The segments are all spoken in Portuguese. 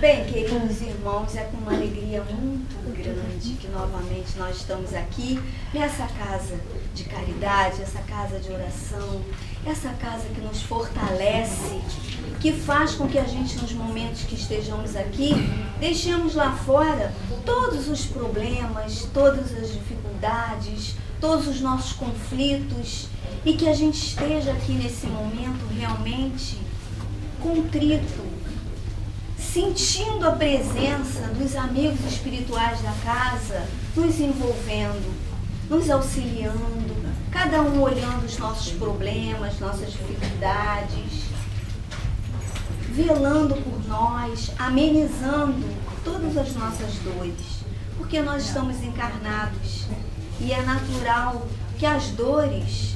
Bem, queridos irmãos, é com uma alegria muito grande que novamente nós estamos aqui nessa casa de caridade, essa casa de oração, essa casa que nos fortalece, que faz com que a gente, nos momentos que estejamos aqui, deixemos lá fora todos os problemas, todas as dificuldades, todos os nossos conflitos, e que a gente esteja aqui nesse momento realmente contrito, sentindo a presença dos amigos espirituais da casa, nos envolvendo, nos auxiliando, cada um olhando os nossos problemas, nossas dificuldades, velando por nós, amenizando todas as nossas dores, porque nós estamos encarnados e é natural que as dores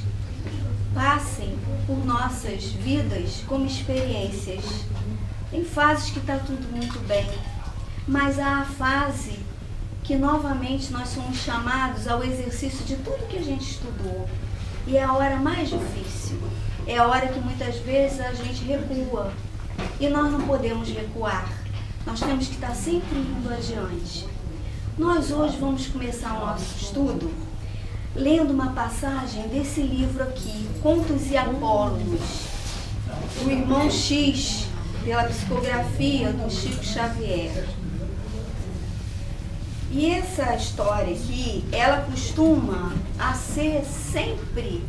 passem por nossas vidas como experiências. Tem fases que está tudo muito bem, mas há a fase que novamente nós somos chamados ao exercício de tudo que a gente estudou. E é a hora mais difícil, é a hora que muitas vezes a gente recua. E nós não podemos recuar, nós temos que estar sempre indo adiante. Nós hoje vamos começar o nosso estudo lendo uma passagem desse livro aqui, Contos e Apólogos, do irmão X, pela psicografia do Chico Xavier. E essa história aqui, ela costuma a ser sempre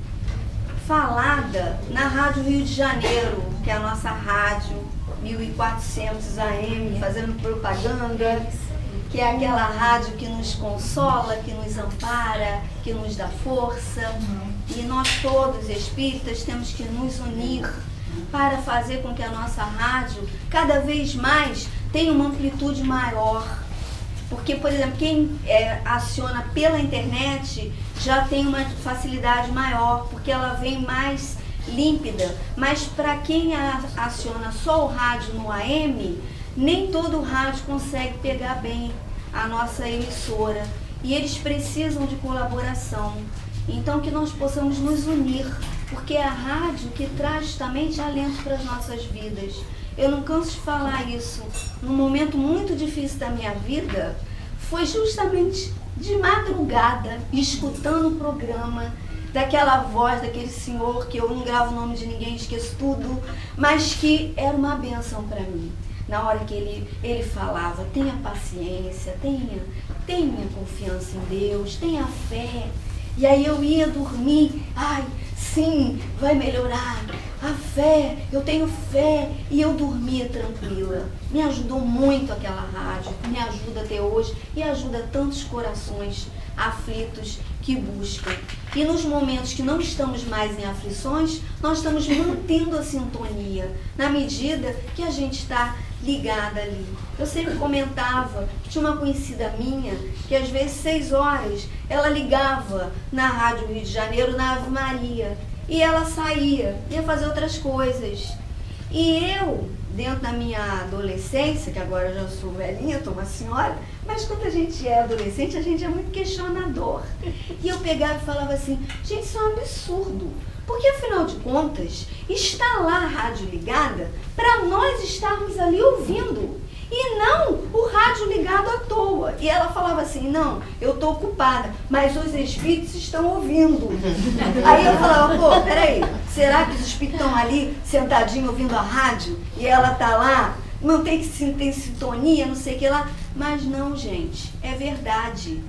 falada na Rádio Rio de Janeiro, que é a nossa rádio 1400 AM, fazendo propaganda, que é aquela rádio que nos consola, que nos ampara, que nos dá força. E nós todos, espíritas, temos que nos unir para fazer com que a nossa rádio cada vez mais tenha uma amplitude maior. Porque, por exemplo, quem aciona pela internet já tem uma facilidade maior, porque ela vem mais límpida. Mas para quem aciona só o rádio no AM, nem todo o rádio consegue pegar bem a nossa emissora. E eles precisam de colaboração. Então, que nós possamos nos unir, porque é a rádio que traz justamente alento para as nossas vidas. Eu não canso de falar isso. Num momento muito difícil da minha vida, foi justamente de madrugada, escutando o programa, daquela voz, daquele senhor, que eu não gravo o nome de ninguém, esqueço tudo, mas que era uma bênção para mim. Na hora que ele falava, tenha paciência, tenha confiança em Deus, tenha fé. E aí eu ia dormir, ai, sim, vai melhorar, a fé, eu tenho fé, e eu dormia tranquila. Me ajudou muito aquela rádio, me ajuda até hoje e ajuda tantos corações aflitos que buscam. E nos momentos que não estamos mais em aflições, nós estamos mantendo a sintonia, na medida que a gente está ligada ali. Eu sempre comentava que tinha uma conhecida minha que às vezes 6 horas ela ligava na Rádio Rio de Janeiro, na Ave Maria, e ela saía, ia fazer outras coisas. E eu, dentro da minha adolescência, que agora eu já sou velhinha, estou uma senhora, mas quando a gente é adolescente, a gente é muito questionador. E eu pegava e falava assim, gente, isso é um absurdo. Porque, afinal de contas, está lá a rádio ligada para nós estarmos ali ouvindo. E não o rádio ligado à toa. E ela falava assim, não, eu estou ocupada, mas os espíritos estão ouvindo. Aí eu falava, pô, peraí, será que os espíritos estão ali sentadinhos ouvindo a rádio? E ela está lá, não tem que ter sintonia, não sei o que lá. Mas não, gente, é verdade.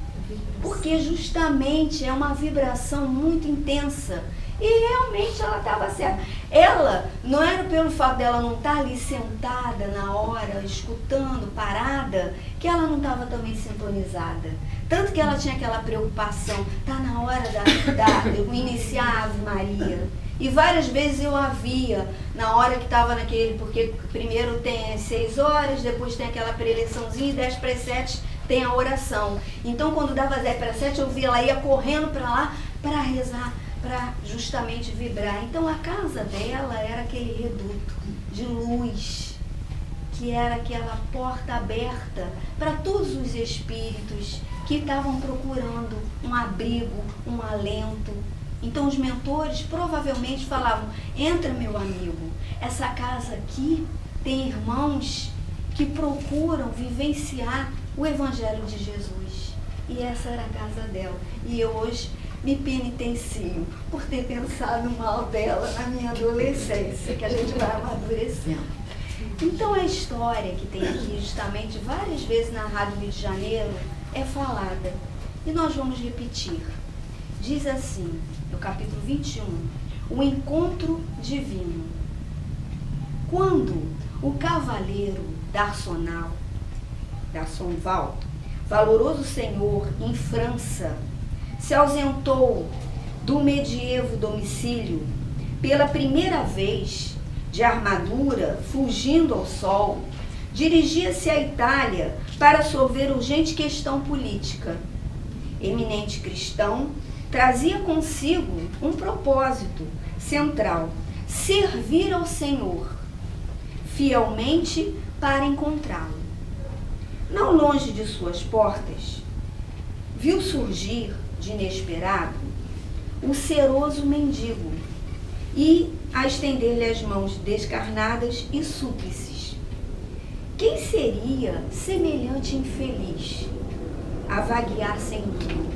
Porque justamente é uma vibração muito intensa. E realmente ela estava certa. Ela, não era pelo fato dela não estar ali sentada na hora, escutando, parada, que ela não estava também sintonizada. Tanto que ela tinha aquela preocupação, tá na hora de iniciar a Ave Maria. E várias vezes eu a via, na hora que estava naquele, porque primeiro tem as 6 horas, depois tem aquela preleçãozinha, e 10 para as 7 tem a oração. Então quando dava 10 para as 7, eu via ela ia correndo para lá para rezar, para justamente vibrar. Então a casa dela era aquele reduto de luz, que era aquela porta aberta para todos os espíritos que estavam procurando um abrigo, um alento. Então os mentores provavelmente falavam, entra meu amigo, essa casa aqui tem irmãos que procuram vivenciar o Evangelho de Jesus. E essa era a casa dela. E eu hoje me penitencio por ter pensado mal dela na minha adolescência, que a gente vai amadurecendo. Então a história que tem aqui justamente várias vezes na Rádio Rio de Janeiro é falada. E nós vamos repetir. Diz assim, no capítulo 21, o encontro divino. Quando o cavaleiro d'Arsenal, valoroso senhor em França, se ausentou do medievo domicílio pela primeira vez, de armadura, fugindo ao sol, dirigia-se à Itália para solver urgente questão política. Eminente cristão, trazia consigo um propósito central: servir ao Senhor, fielmente para encontrá-lo. Não longe de suas portas, viu surgir, de inesperado, o seroso mendigo e a estender-lhe as mãos descarnadas e súplices. Quem seria semelhante infeliz a vaguear sem rumo?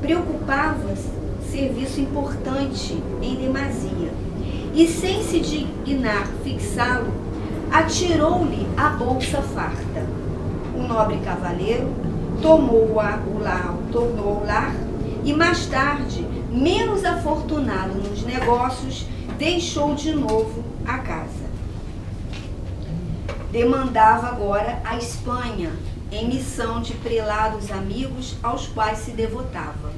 Preocupava-se serviço importante em demasia e, sem se dignar fixá-lo, atirou-lhe a bolsa farta. O nobre cavaleiro tornou ao lar e, mais tarde, menos afortunado nos negócios, deixou de novo a casa. Demandava agora a Espanha, em missão de prelados amigos aos quais se devotava.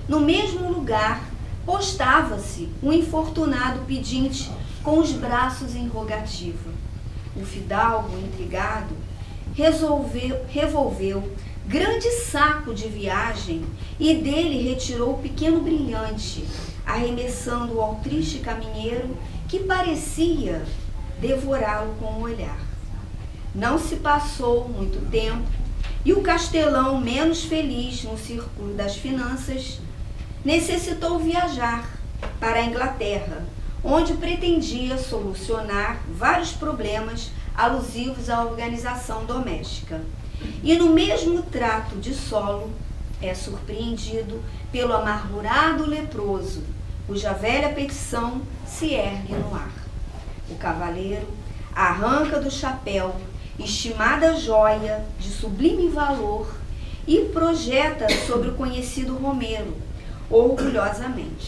No mesmo lugar, postava-se um infortunado pedinte com os braços em rogativa. O fidalgo, intrigado, revolveu grande saco de viagem e dele retirou o pequeno brilhante, arremessando-o ao triste caminheiro que parecia devorá-lo com o olhar. Não se passou muito tempo e o castelão, menos feliz no círculo das finanças, necessitou viajar para a Inglaterra, onde pretendia solucionar vários problemas alusivos à organização doméstica. E no mesmo trato de solo é surpreendido pelo amargurado leproso, cuja velha petição se ergue no ar. O cavaleiro arranca do chapéu estimada joia de sublime valor e projeta sobre o conhecido Romero, orgulhosamente.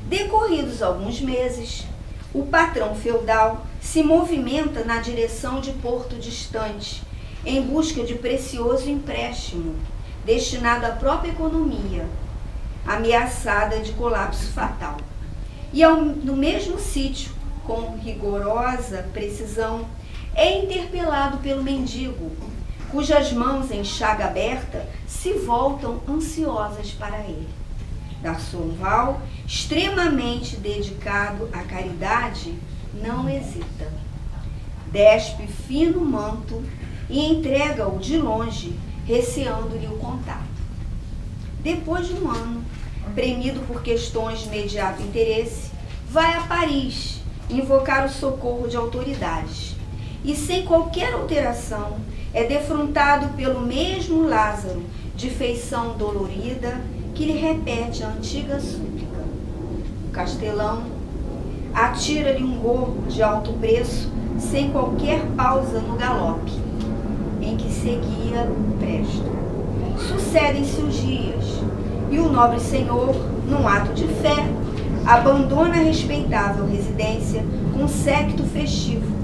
Decorridos alguns meses, o patrão feudal se movimenta na direção de Porto Distante, em busca de precioso empréstimo, destinado à própria economia, ameaçada de colapso fatal. E no mesmo sítio, com rigorosa precisão, é interpelado pelo mendigo, cujas mãos em chaga aberta se voltam ansiosas para ele. D'Arsenal, extremamente dedicado à caridade, não hesita. Despe fino manto e entrega-o de longe, receando-lhe o contato. Depois de um ano, premido por questões de imediato interesse, vai a Paris invocar o socorro de autoridades e, sem qualquer alteração, é defrontado pelo mesmo Lázaro, de feição dolorida, que lhe repete a antiga súplica. O castelão atira-lhe um gorro de alto preço, sem qualquer pausa no galope, em que seguia presto. Sucedem-se os dias, e o nobre senhor, num ato de fé, abandona a respeitável residência com séquito festivo.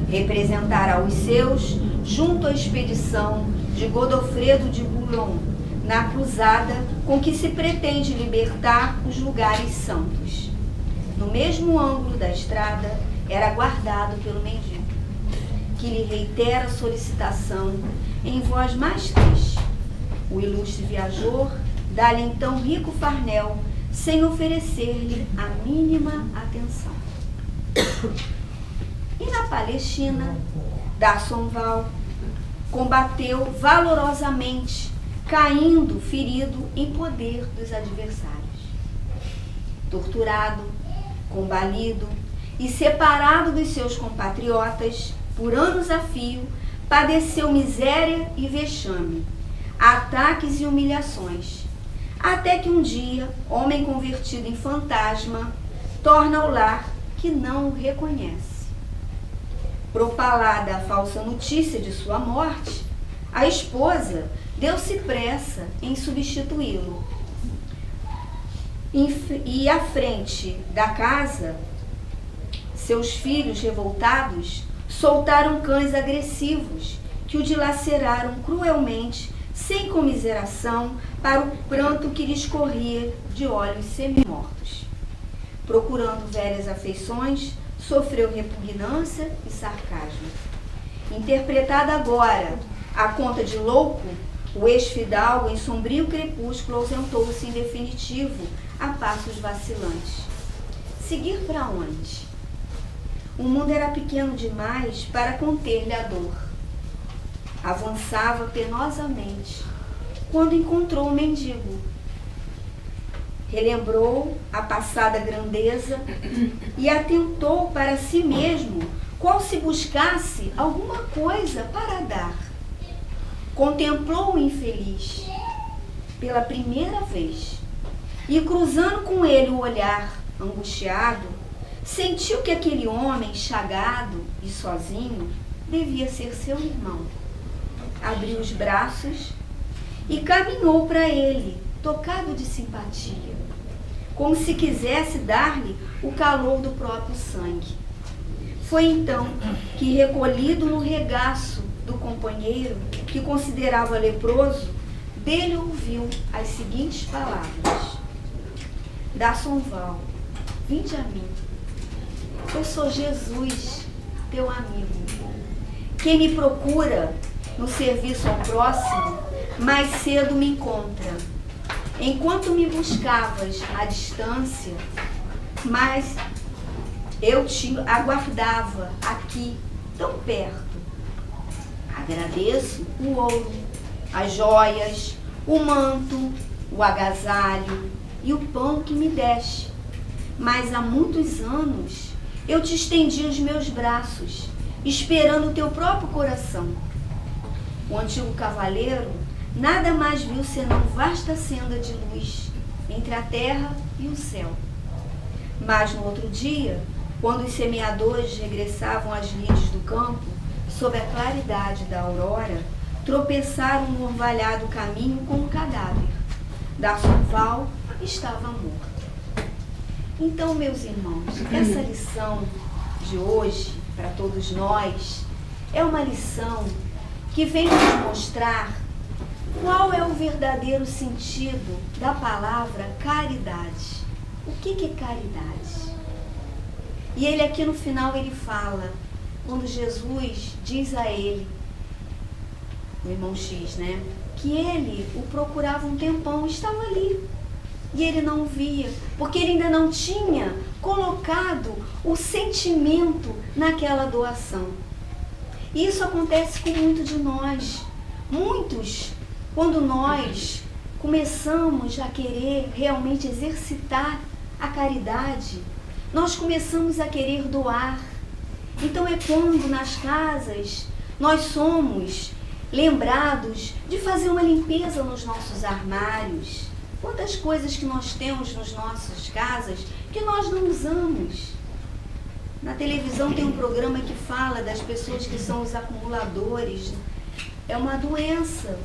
Representará os seus junto à expedição de Godofredo de Bouillon, na cruzada com que se pretende libertar os lugares santos. No mesmo ângulo da estrada, era guardado pelo mendigo, que lhe reitera a solicitação em voz mais triste. O ilustre viajor dá-lhe então rico farnel, sem oferecer-lhe a mínima atenção. E na Palestina, D'Arsenal combateu valorosamente, caindo ferido em poder dos adversários. Torturado, combalido e separado dos seus compatriotas, por anos a fio, padeceu miséria e vexame, ataques e humilhações, até que um dia, homem convertido em fantasma, torna ao lar que não o reconhece. Propalada a falsa notícia de sua morte, a esposa deu-se pressa em substituí-lo. E à frente da casa, seus filhos revoltados soltaram cães agressivos que o dilaceraram cruelmente, sem comiseração, para o pranto que lhes corria de olhos semi-mortos. Procurando velhas afeições, sofreu repugnância e sarcasmo. Interpretada agora a conta de louco, o ex-fidalgo em sombrio crepúsculo ausentou-se em definitivo a passos vacilantes. Seguir para onde? O mundo era pequeno demais para conter-lhe a dor. Avançava penosamente, quando encontrou o mendigo. Relembrou a passada grandeza e atentou para si mesmo, qual se buscasse alguma coisa para dar. Contemplou o infeliz pela primeira vez e, cruzando com ele o olhar angustiado, sentiu que aquele homem chagado e sozinho devia ser seu irmão. Abriu os braços e caminhou para ele, tocado de simpatia, como se quisesse dar-lhe o calor do próprio sangue. Foi então que, recolhido no regaço do companheiro, que considerava leproso, dele ouviu as seguintes palavras: Daçonval, vinde a mim. Eu sou Jesus, teu amigo. Quem me procura no serviço ao próximo, mais cedo me encontra. Enquanto me buscavas à distância, mas eu te aguardava aqui, tão perto. Agradeço o ouro, as joias, o manto, o agasalho e o pão que me deste. Mas há muitos anos eu te estendi os meus braços, esperando o teu próprio coração. O antigo cavaleiro nada mais viu senão vasta senda de luz entre a terra e o céu. Mas no outro dia, quando os semeadores regressavam às lides do campo, sob a claridade da aurora, tropeçaram no orvalhado caminho com um cadáver. Daçonval estava morto. Então, meus irmãos, essa lição de hoje, para todos nós, é uma lição que vem nos mostrar qual é o verdadeiro sentido da palavra caridade. O que é caridade? E ele aqui no final ele fala, quando Jesus diz a ele, o irmão X, né, que ele o procurava um tempão, estava ali. E ele não via, porque ele ainda não tinha colocado o sentimento naquela doação. E isso acontece com muitos de nós. Muitos, quando nós começamos a querer realmente exercitar a caridade, nós começamos a querer doar. Então é quando nas casas nós somos lembrados de fazer uma limpeza nos nossos armários. Quantas coisas que nós temos nas nossas casas que nós não usamos. Na televisão tem um programa que fala das pessoas que são os acumuladores. É uma doença,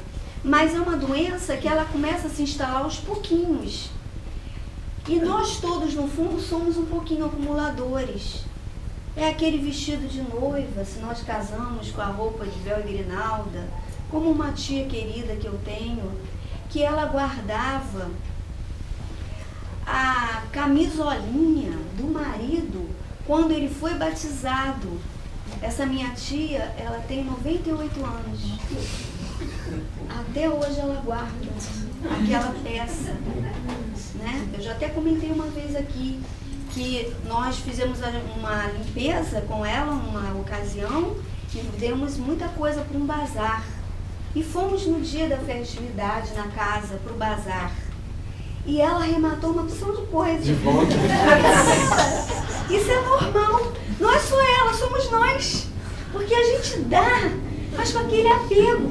mas é uma doença que ela começa a se instalar aos pouquinhos. E nós todos, no fundo, somos um pouquinho acumuladores. É aquele vestido de noiva, se nós casamos com a roupa de véu e grinalda, como uma tia querida que eu tenho, que ela guardava a camisolinha do marido quando ele foi batizado. Essa minha tia, ela tem 98 anos. Até hoje ela guarda aquela peça, né? Eu já até comentei uma vez aqui que nós fizemos uma limpeza com ela, uma ocasião, e demos muita coisa para um bazar. E fomos no dia da festividade na casa para o bazar. E ela arrematou uma opção de coisas. De volta. Isso é normal. Não é só ela, somos nós. Porque a gente dá, mas com aquele apego.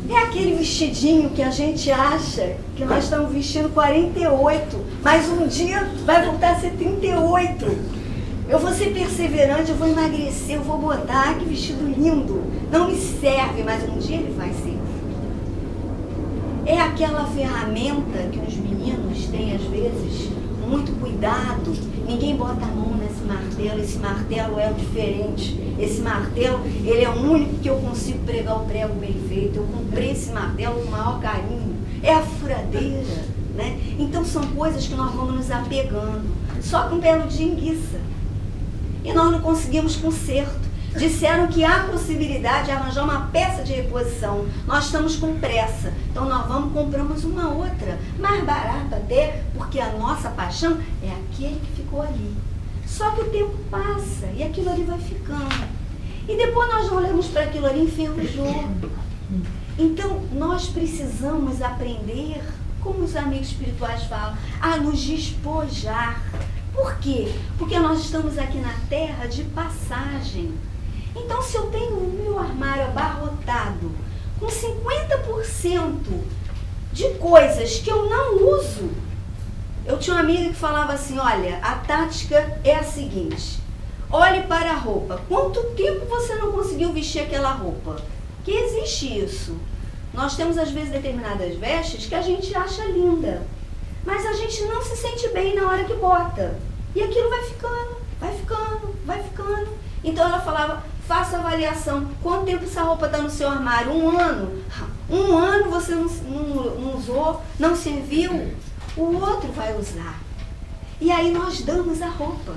É aquele vestidinho que a gente acha que nós estamos vestindo 48, mas um dia vai voltar a ser 38. Eu vou ser perseverante, eu vou emagrecer, eu vou botar, que vestido lindo. Não me serve, mas um dia ele vai servir. É aquela ferramenta que os meninos têm, às vezes, muito cuidado. Ninguém bota a mão nesse martelo. Esse martelo é o diferente. Esse martelo, ele é o único que eu consigo pregar o prego bem feito. Eu comprei esse martelo com o maior carinho. É a furadeira, né? Então são coisas que nós vamos nos apegando. Só que um belo dia enguiça. E nós não conseguimos conserto. Disseram que há possibilidade de arranjar uma peça de reposição. Nós estamos com pressa. Então nós compramos uma outra, mais barata até, porque a nossa paixão é aquele que ficou ali. Só que o tempo passa e aquilo ali vai ficando. E depois nós olhamos para aquilo ali e enferrujou. Então nós precisamos aprender, como os amigos espirituais falam, a nos despojar. Por quê? Porque nós estamos aqui na terra de passagem. Então, se eu tenho o meu armário abarrotado com 50% de coisas que eu não uso, eu tinha uma amiga que falava assim, olha, a tática é a seguinte, olhe para a roupa. Quanto tempo você não conseguiu vestir aquela roupa? Que existe isso. Nós temos, às vezes, determinadas vestes que a gente acha linda, mas a gente não se sente bem na hora que bota. E aquilo vai ficando, vai ficando, vai ficando. Então ela falava, faça avaliação. Quanto tempo essa roupa está no seu armário? 1 ano. 1 ano você não usou, não serviu. O outro vai usar. E aí nós damos a roupa.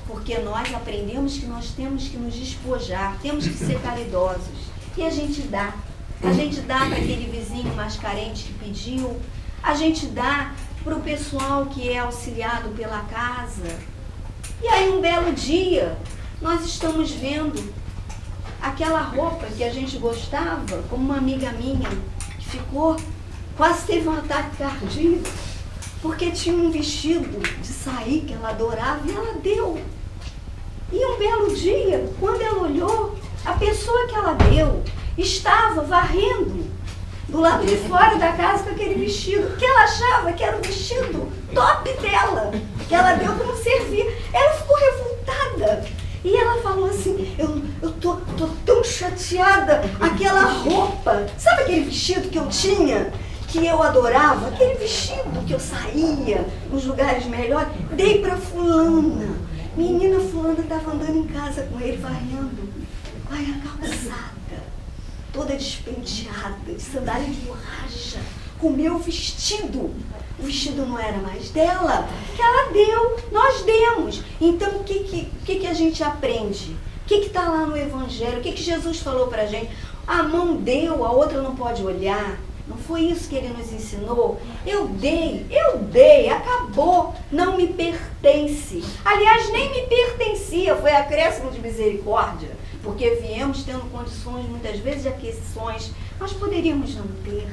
Porque nós aprendemos que nós temos que nos despojar, temos que ser caridosos. E a gente dá. A gente dá para aquele vizinho mais carente que pediu. A gente dá para o pessoal que é auxiliado pela casa. E aí um belo dia, nós estamos vendo aquela roupa que a gente gostava, como uma amiga minha, que ficou, quase teve um ataque cardíaco, porque tinha um vestido de sair que ela adorava e ela deu. E um belo dia, quando ela olhou, a pessoa que ela deu estava varrendo do lado de fora da casa com aquele vestido, que ela achava que era o vestido top dela, que ela deu como servir. Ela ficou revoltada. E ela falou assim, eu tô tão chateada, aquela roupa, sabe aquele vestido que eu tinha, que eu adorava, aquele vestido que eu saía nos lugares melhores, dei pra fulana. Menina, fulana estava andando em casa com ele, varrendo, vai a calçada, toda despenteada, de sandália de borracha, com o meu vestido. O vestido não era mais dela, que ela deu, nós demos. Então, o que a gente aprende? O que está lá no Evangelho? O que Jesus falou para a gente? A mão deu, a outra não pode olhar. Não foi isso que ele nos ensinou? Eu dei, acabou, não me pertence. Aliás, nem me pertencia, foi acréscimo de misericórdia, porque viemos tendo condições, muitas vezes, de aquisições, mas poderíamos não ter.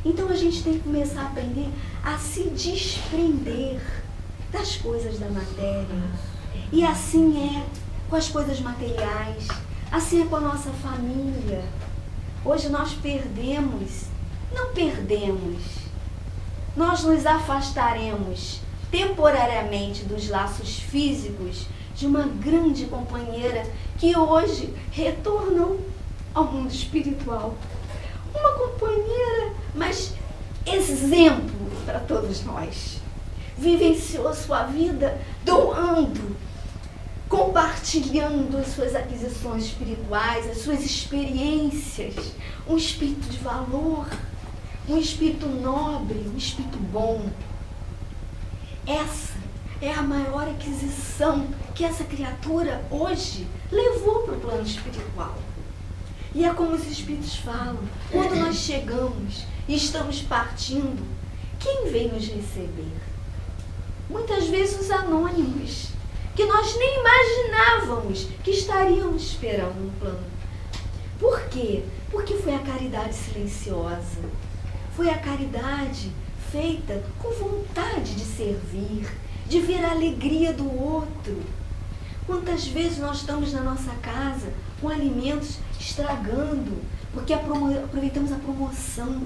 Então a gente tem que começar a aprender a se desprender das coisas da matéria. E assim é com as coisas materiais, assim é com a nossa família. Hoje nós não perdemos, nós nos afastaremos temporariamente dos laços físicos de uma grande companheira que hoje retornou ao mundo espiritual. Uma companheira, mas exemplo para todos nós. Vivenciou sua vida doando, compartilhando as suas aquisições espirituais, as suas experiências, um espírito de valor, um espírito nobre, um espírito bom. Essa é a maior aquisição que essa criatura hoje levou para o plano espiritual. E é como os espíritos falam, quando nós chegamos e estamos partindo, quem vem nos receber? Muitas vezes os anônimos, que nós nem imaginávamos que estaríamos esperando no plano. Por quê? Porque foi a caridade silenciosa, foi a caridade feita com vontade de servir, de ver a alegria do outro. Quantas vezes nós estamos na nossa casa com alimentos estragando, porque aproveitamos a promoção,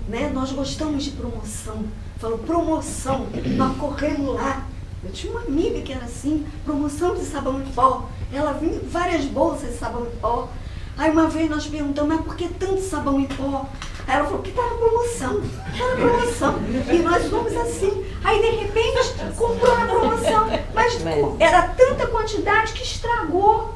né? Nós gostamos de promoção. Falou promoção, nós corremos lá. Eu tinha uma amiga que era assim, promoção de sabão em pó. Ela vinha várias bolsas de sabão em pó. Aí uma vez nós perguntamos, mas por que tanto sabão em pó? Aí ela falou, porque está na promoção, está na promoção. E nós fomos assim. Aí de repente comprou na promoção. Mas era tanta quantidade que estragou.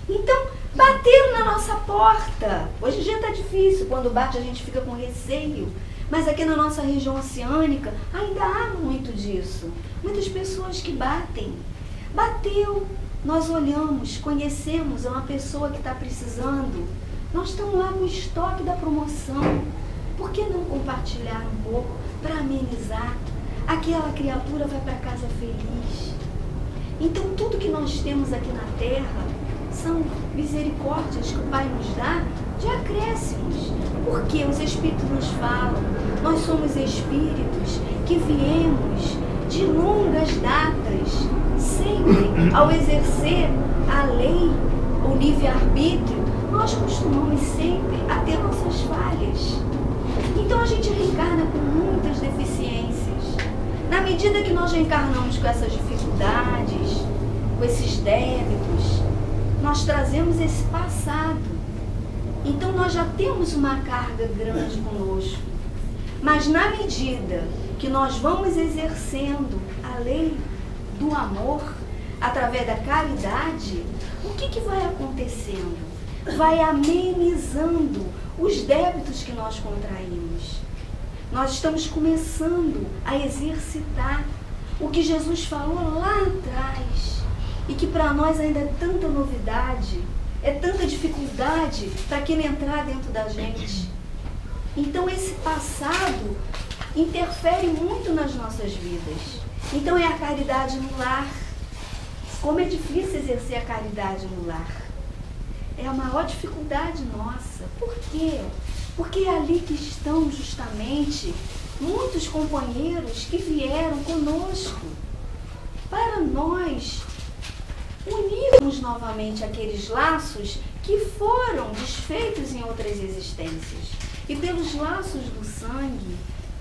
Então, bateram na nossa porta. Hoje em dia está difícil, quando bate a gente fica com receio. Mas aqui na nossa região oceânica ainda há muito disso. Muitas pessoas que batem. Bateu, nós olhamos, conhecemos, é uma pessoa que está precisando. Nós estamos lá no estoque da promoção. Por que não compartilhar um pouco para amenizar? Aquela criatura vai para casa feliz. Então tudo que nós temos aqui na terra são misericórdias que o Pai nos dá de acréscimos. Porque os Espíritos nos falam, nós somos espíritos que viemos de longas datas, sempre ao exercer a lei, o livre-arbítrio, nós costumamos sempre a ter nossas falhas. Então a gente reencarna com muitas deficiências. Na medida que nós reencarnamos com essas dificuldades, com esses débitos, nós trazemos esse passado. Então nós já temos uma carga grande conosco. Mas na medida que nós vamos exercendo a lei do amor, através da caridade, o que vai acontecendo? Vai amenizando os débitos que nós contraímos. Nós estamos começando a exercitar o que Jesus falou lá atrás e que para nós ainda é tanta novidade, é tanta dificuldade para aquilo entrar dentro da gente. Então esse passado interfere muito nas nossas vidas. Então é a caridade no lar. Como é difícil exercer a caridade no lar. É a maior dificuldade nossa. Por quê? Porque é ali que estão justamente muitos companheiros que vieram conosco para nós unirmos novamente aqueles laços que foram desfeitos em outras existências. E pelos laços do sangue,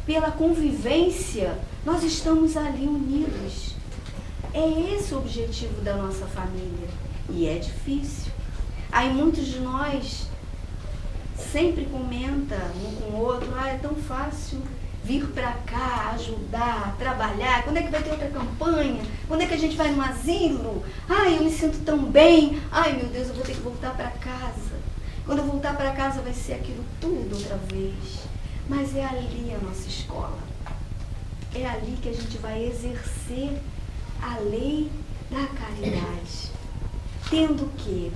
pela convivência, nós estamos ali unidos. É esse o objetivo da nossa família. E é difícil. Aí muitos de nós sempre comenta um com o outro, é tão fácil vir para cá, ajudar, trabalhar, quando é que vai ter outra campanha? Quando é que a gente vai no asilo? Ai, eu me sinto tão bem, ai meu Deus, eu vou ter que voltar para casa. Quando eu voltar para casa vai ser aquilo tudo outra vez. Mas é ali a nossa escola. É ali que a gente vai exercer a lei da caridade. Tendo o quê?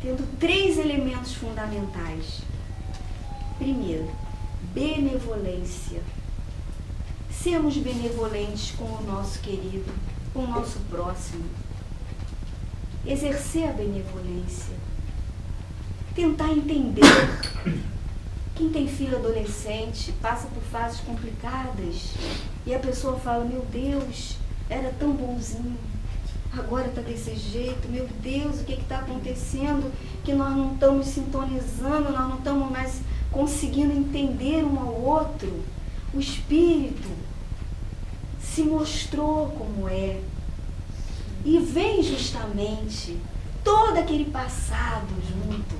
Tendo 3 elementos fundamentais. Primeiro, benevolência. Sermos benevolentes com o nosso querido, com o nosso próximo. Exercer a benevolência. Tentar entender. Quem tem filho adolescente passa por fases complicadas e a pessoa fala, meu Deus, era tão bonzinho. Agora está desse jeito, meu Deus, o que está acontecendo? Que nós não estamos sintonizando, nós não estamos mais conseguindo entender um ao outro. O Espírito se mostrou como é. E vem justamente todo aquele passado junto,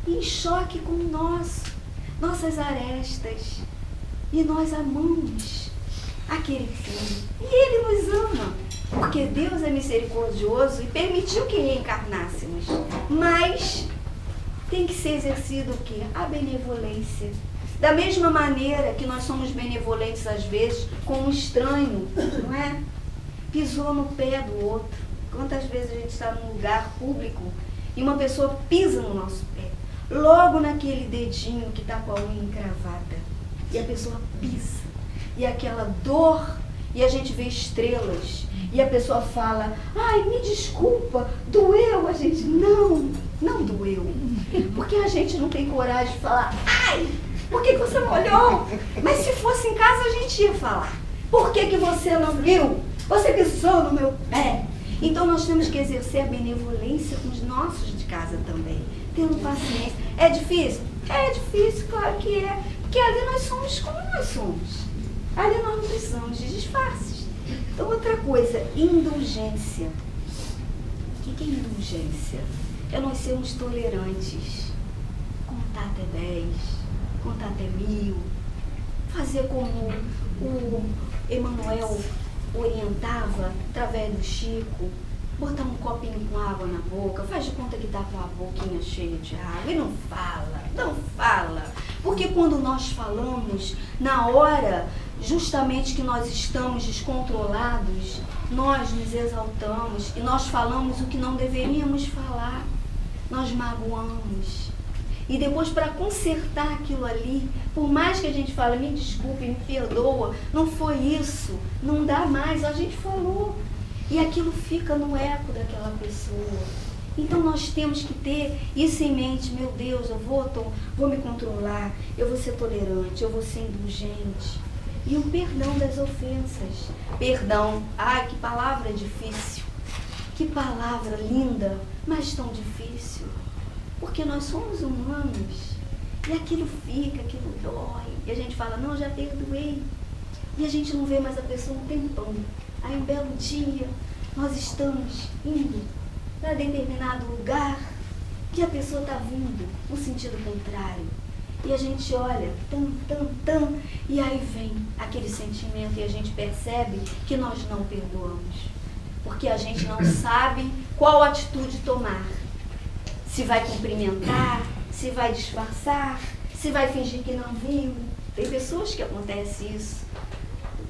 em choque com nossas arestas. E nós amamos aquele filho. E ele nos ama. Porque Deus é misericordioso e permitiu que reencarnássemos. Mas tem que ser exercido o quê? A benevolência. Da mesma maneira que nós somos benevolentes às vezes com um estranho, não é? Pisou no pé do outro. Quantas vezes a gente está num lugar público e uma pessoa pisa no nosso pé. Logo naquele dedinho que está com a unha encravada. E a pessoa pisa. E aquela dor, e a gente vê estrelas. E a pessoa fala, ai, me desculpa, doeu. A gente, não doeu. Porque a gente não tem coragem de falar, ai, por que você molhou? Mas se fosse em casa a gente ia falar. Por que você não viu? Você pisou no meu pé. Então nós temos que exercer a benevolência com os nossos de casa também, tendo paciência. É difícil? É difícil, claro que é. Porque ali nós somos como nós somos. Ali nós não precisamos de disfarces. Então outra coisa, indulgência. O que é indulgência? É nós sermos tolerantes. Contar até 10, contar até 1000. Fazer como o Emmanuel orientava através do Chico, botar um copinho com água na boca, faz de conta que está com a boquinha cheia de água e não fala. Porque quando nós falamos, na hora justamente que nós estamos descontrolados, nós nos exaltamos e nós falamos o que não deveríamos falar, nós magoamos. E depois, para consertar aquilo ali, por mais que a gente fale, me desculpe, me perdoa, não foi isso, não dá mais, a gente falou. E aquilo fica no eco daquela pessoa. Então nós temos que ter isso em mente, meu Deus, eu vou me controlar, eu vou ser tolerante, eu vou ser indulgente. E o perdão das ofensas. Perdão, ai, que palavra difícil, que palavra linda, mas tão difícil. Porque nós somos humanos e aquilo fica, aquilo dói. E a gente fala, não, já perdoei. E a gente não vê mais a pessoa um tempão. Aí um belo dia nós estamos indo para determinado lugar que a pessoa está vindo no sentido contrário. E a gente olha, e aí vem aquele sentimento e a gente percebe que nós não perdoamos. Porque a gente não sabe qual atitude tomar. Se vai cumprimentar, se vai disfarçar, se vai fingir que não viu. Tem pessoas que acontece isso.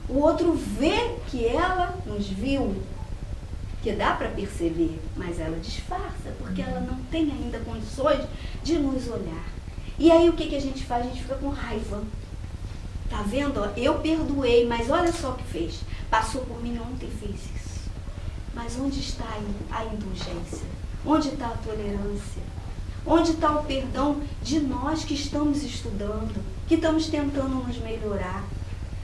O outro vê que ela nos viu, que dá para perceber, mas ela disfarça, porque ela não tem ainda condições de nos olhar. E aí o que a gente faz? A gente fica com raiva. Tá vendo? Eu perdoei, mas olha só o que fez. Passou por mim ontem e fez isso. Mas onde está a indulgência? Onde está a tolerância? Onde está o perdão de nós que estamos estudando, que estamos tentando nos melhorar?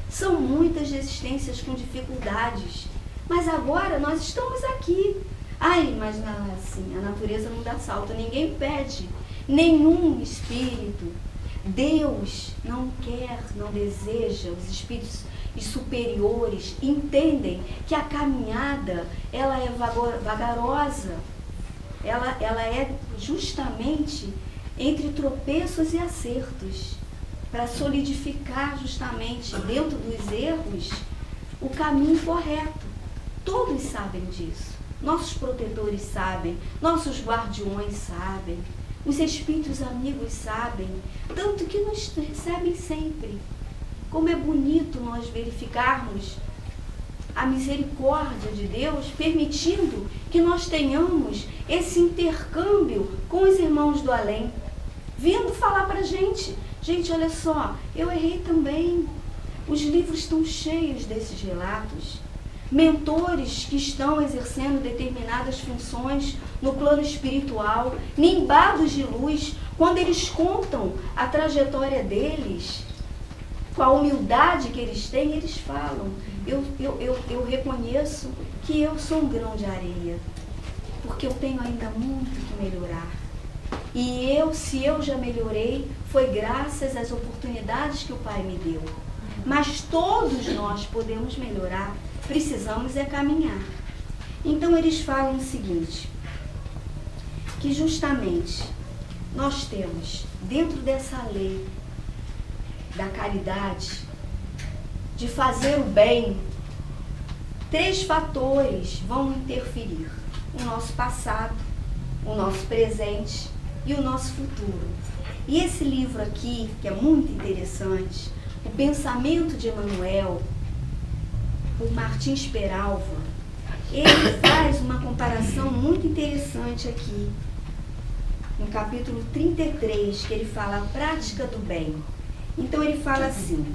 São muitas resistências com dificuldades, mas agora nós estamos aqui. Ai, mas assim, a natureza não dá salto, ninguém pede, nenhum espírito. Deus não quer, não deseja, os espíritos superiores entendem que a caminhada ela é vagarosa. Ela é justamente entre tropeços e acertos, para solidificar justamente dentro dos erros o caminho correto. Todos sabem disso. Nossos protetores sabem, nossos guardiões sabem, os espíritos amigos sabem, tanto que nos recebem sempre. Como é bonito nós verificarmos a misericórdia de Deus, permitindo que nós tenhamos esse intercâmbio com os irmãos do além, vindo falar para a gente, olha só, eu errei também. Os livros estão cheios desses relatos. Mentores que estão exercendo determinadas funções no plano espiritual, nimbados de luz, quando eles contam a trajetória deles, com a humildade que eles têm, eles falam, eu reconheço que eu sou um grão de areia, porque eu tenho ainda muito que melhorar. E se eu já melhorei, foi graças às oportunidades que o Pai me deu. Mas todos nós podemos melhorar, precisamos é caminhar. Então eles falam o seguinte, que justamente nós temos, dentro dessa lei da caridade, de fazer o bem, 3 fatores vão interferir: o nosso passado, o nosso presente e o nosso futuro. E esse livro aqui, que é muito interessante, O Pensamento de Emmanuel, por Martins Peralva, ele faz uma comparação muito interessante aqui, no capítulo 33, que ele fala a prática do bem. Então ele fala assim,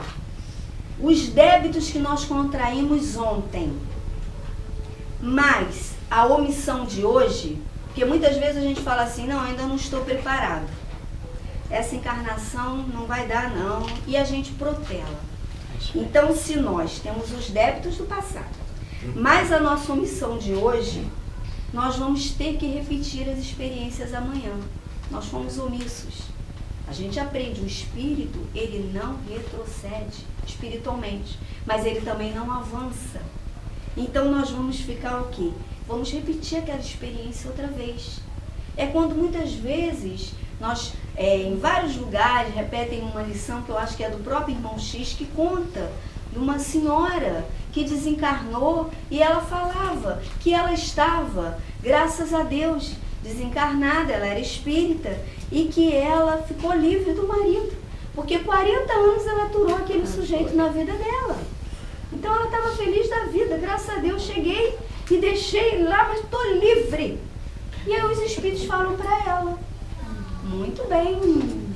os débitos que nós contraímos ontem, mas a omissão de hoje, porque muitas vezes a gente fala assim, não, ainda não estou preparado, essa encarnação não vai dar não, e a gente protela. Então se nós temos os débitos do passado, Mas a nossa omissão de hoje, nós vamos ter que repetir as experiências amanhã. Nós fomos omissos. A gente aprende, o espírito, ele não retrocede espiritualmente, mas ele também não avança. Então nós vamos ficar o quê? Vamos repetir aquela experiência outra vez. É quando muitas vezes nós, em vários lugares, repetem uma lição que eu acho que é do próprio irmão X, que conta de uma senhora que desencarnou e ela falava que ela estava, graças a Deus, desencarnada, ela era espírita, e que ela ficou livre do marido, porque 40 anos ela aturou aquele sujeito na vida dela. Então ela estava feliz da vida, graças a Deus, cheguei e deixei ele lá, mas estou livre. E aí os espíritos falam para ela, muito bem,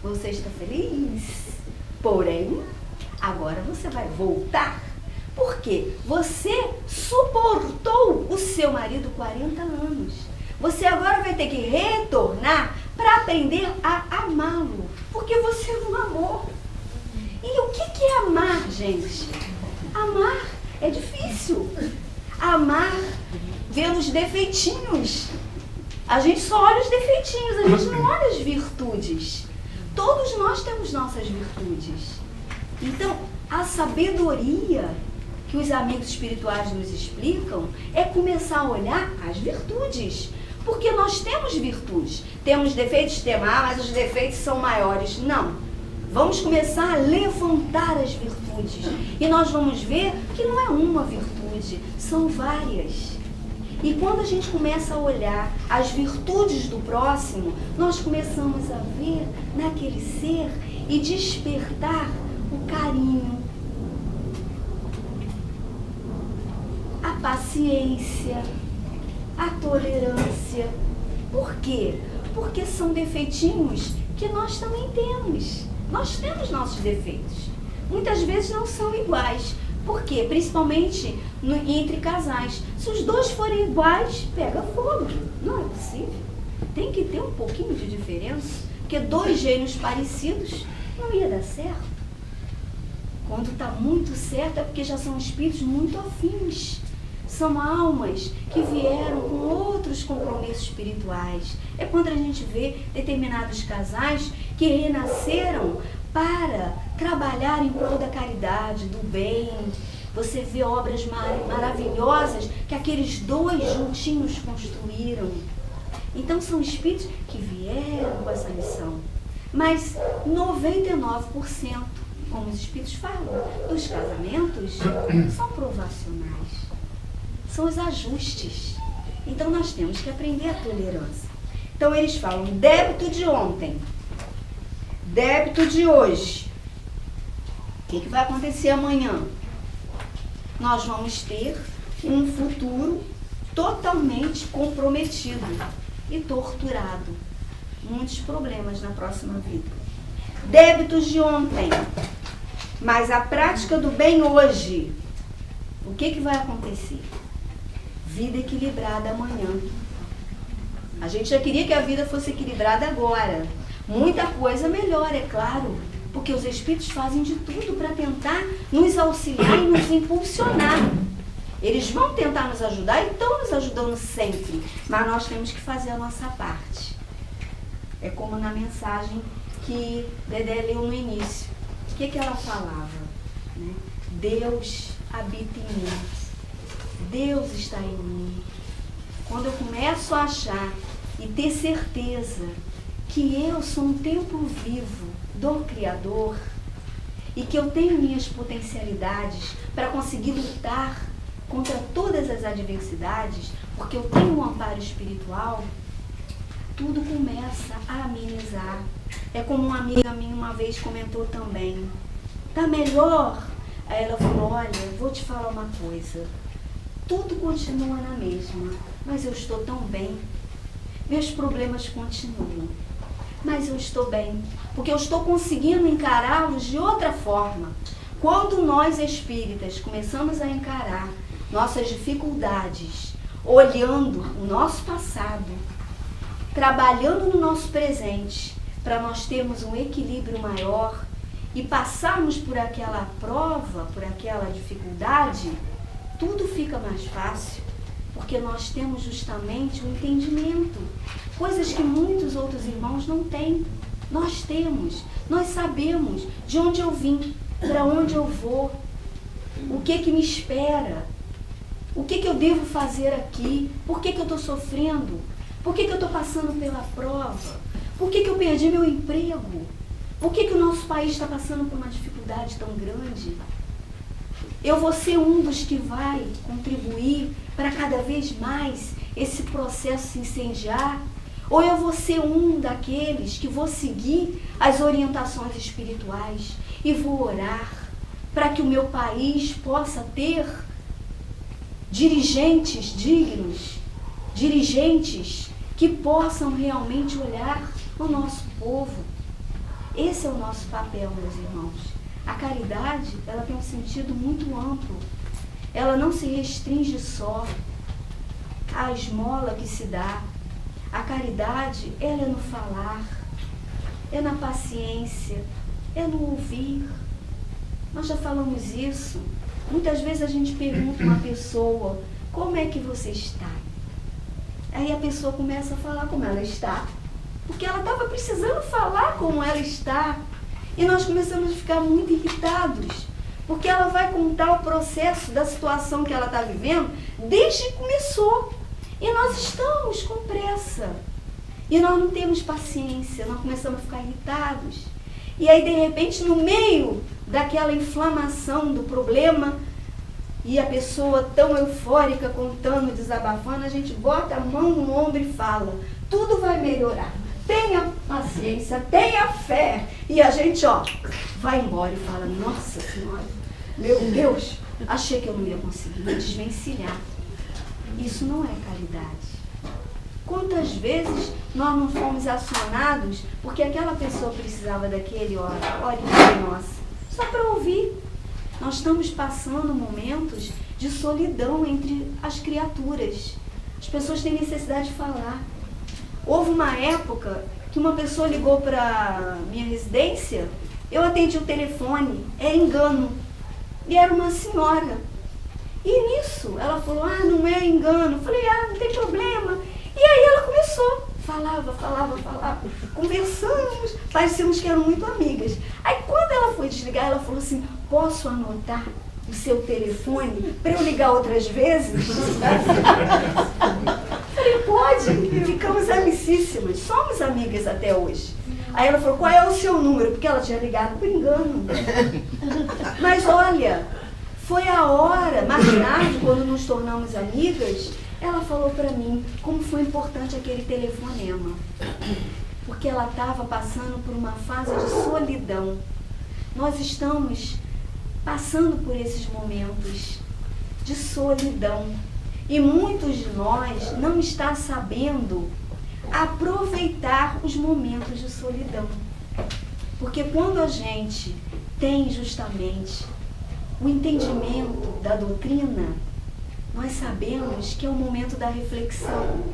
você está feliz, porém, agora você vai voltar, porque você suportou o seu marido 40 anos. Você agora vai ter que retornar para aprender a amá-lo, porque você não amou. E o que é amar, gente? Amar é difícil. Amar vê os defeitinhos. A gente só olha os defeitinhos, a gente não olha as virtudes. Todos nós temos nossas virtudes. Então, a sabedoria que os amigos espirituais nos explicam é começar a olhar as virtudes. Porque nós temos virtudes. Temos defeitos, mas os defeitos são maiores. Não. Vamos começar a levantar as virtudes. E nós vamos ver que não é uma virtude, são várias. E quando a gente começa a olhar as virtudes do próximo, nós começamos a ver naquele ser e despertar o carinho, a paciência, a tolerância. Por quê? Porque são defeitinhos que nós também temos. Nós temos nossos defeitos. Muitas vezes não são iguais. Por quê? Principalmente entre casais. Se os dois forem iguais, pega fogo. Não é possível. Tem que ter um pouquinho de diferença. Porque dois gênios parecidos não ia dar certo. Quando está muito certo é porque já são espíritos muito afins. São almas que vieram com outros compromissos espirituais. É quando a gente vê determinados casais que renasceram para trabalhar em prol da caridade, do bem. Você vê obras maravilhosas que aqueles dois juntinhos construíram. Então são espíritos que vieram com essa missão. Mas 99%, como os espíritos falam, dos casamentos são provacionais. São os ajustes. Então nós temos que aprender a tolerância. Então eles falam débito de ontem, débito de hoje. O que vai acontecer amanhã? Nós vamos ter um futuro totalmente comprometido e torturado. Muitos problemas na próxima vida. Débitos de ontem, mas a prática do bem hoje. O que vai acontecer? Vida equilibrada amanhã. A gente já queria que a vida fosse equilibrada agora. Muita coisa melhor, é claro, porque os espíritos fazem de tudo para tentar nos auxiliar e nos impulsionar. Eles vão tentar nos ajudar e estão nos ajudando sempre, mas nós temos que fazer a nossa parte. É como na mensagem que Dedé leu no início. O que ela falava? Né? Deus habita em mim. Deus está em mim. Quando eu começo a achar e ter certeza que eu sou um templo vivo do Criador e que eu tenho minhas potencialidades para conseguir lutar contra todas as adversidades, porque eu tenho um amparo espiritual, tudo começa a amenizar. É como uma amiga minha uma vez comentou também. Tá melhor? Aí ela falou, olha, vou te falar uma coisa. Tudo continua na mesma, mas eu estou tão bem. Meus problemas continuam, mas eu estou bem, porque eu estou conseguindo encará-los de outra forma. Quando nós espíritas começamos a encarar nossas dificuldades, olhando o nosso passado, trabalhando no nosso presente, para nós termos um equilíbrio maior e passarmos por aquela prova, por aquela dificuldade, tudo fica mais fácil, porque nós temos justamente o entendimento, coisas que muitos outros irmãos não têm. Nós temos, nós sabemos de onde eu vim, para onde eu vou, o que me espera, o que eu devo fazer aqui, por que eu estou sofrendo, por que eu estou passando pela prova, por que eu perdi meu emprego, por que o nosso país está passando por uma dificuldade tão grande. Eu vou ser um dos que vai contribuir para cada vez mais esse processo se incendiar? Ou eu vou ser um daqueles que vou seguir as orientações espirituais e vou orar para que o meu país possa ter dirigentes dignos, dirigentes que possam realmente olhar o nosso povo? Esse é o nosso papel, meus irmãos. A caridade, ela tem um sentido muito amplo. Ela não se restringe só à esmola que se dá. A caridade, ela é no falar, é na paciência, é no ouvir. Nós já falamos isso. Muitas vezes a gente pergunta a uma pessoa, como é que você está? Aí a pessoa começa a falar como ela está, porque ela estava precisando falar como ela está. E nós começamos a ficar muito irritados, porque ela vai contar o processo da situação que ela está vivendo desde que começou. E nós estamos com pressa. E nós não temos paciência, nós começamos a ficar irritados. E aí, de repente, no meio daquela inflamação do problema, e a pessoa tão eufórica, contando, desabafando, a gente bota a mão no ombro e fala, tudo vai melhorar. Tenha paciência, tenha fé. E a gente, vai embora e fala, nossa Senhora, meu Deus, achei que eu não ia conseguir me desvencilhar. Isso não é caridade. Quantas vezes nós não fomos acionados porque aquela pessoa precisava daquele ore por nós, só para ouvir. Nós estamos passando momentos de solidão entre as criaturas. As pessoas têm necessidade de falar. Houve uma época que uma pessoa ligou para minha residência, eu atendi o telefone, era engano. E era uma senhora. E nisso, ela falou, não é engano. Eu falei, não tem problema. E aí ela começou, falava. Conversamos, parecíamos que eram muito amigas. Aí quando ela foi desligar, ela falou assim, posso anotar o seu telefone para eu ligar outras vezes? Falei, pode. Ficamos amicíssimas, somos amigas até hoje. Aí ela falou, qual é o seu número? Porque ela tinha ligado por engano. Mas olha, foi a hora, mais tarde, quando nos tornamos amigas, ela falou para mim como foi importante aquele telefonema. Porque ela estava passando por uma fase de solidão. Nós estamos passando por esses momentos de solidão. E muitos de nós não estão sabendo aproveitar os momentos de solidão. Porque quando a gente tem justamente o entendimento da doutrina, nós sabemos que é o momento da reflexão,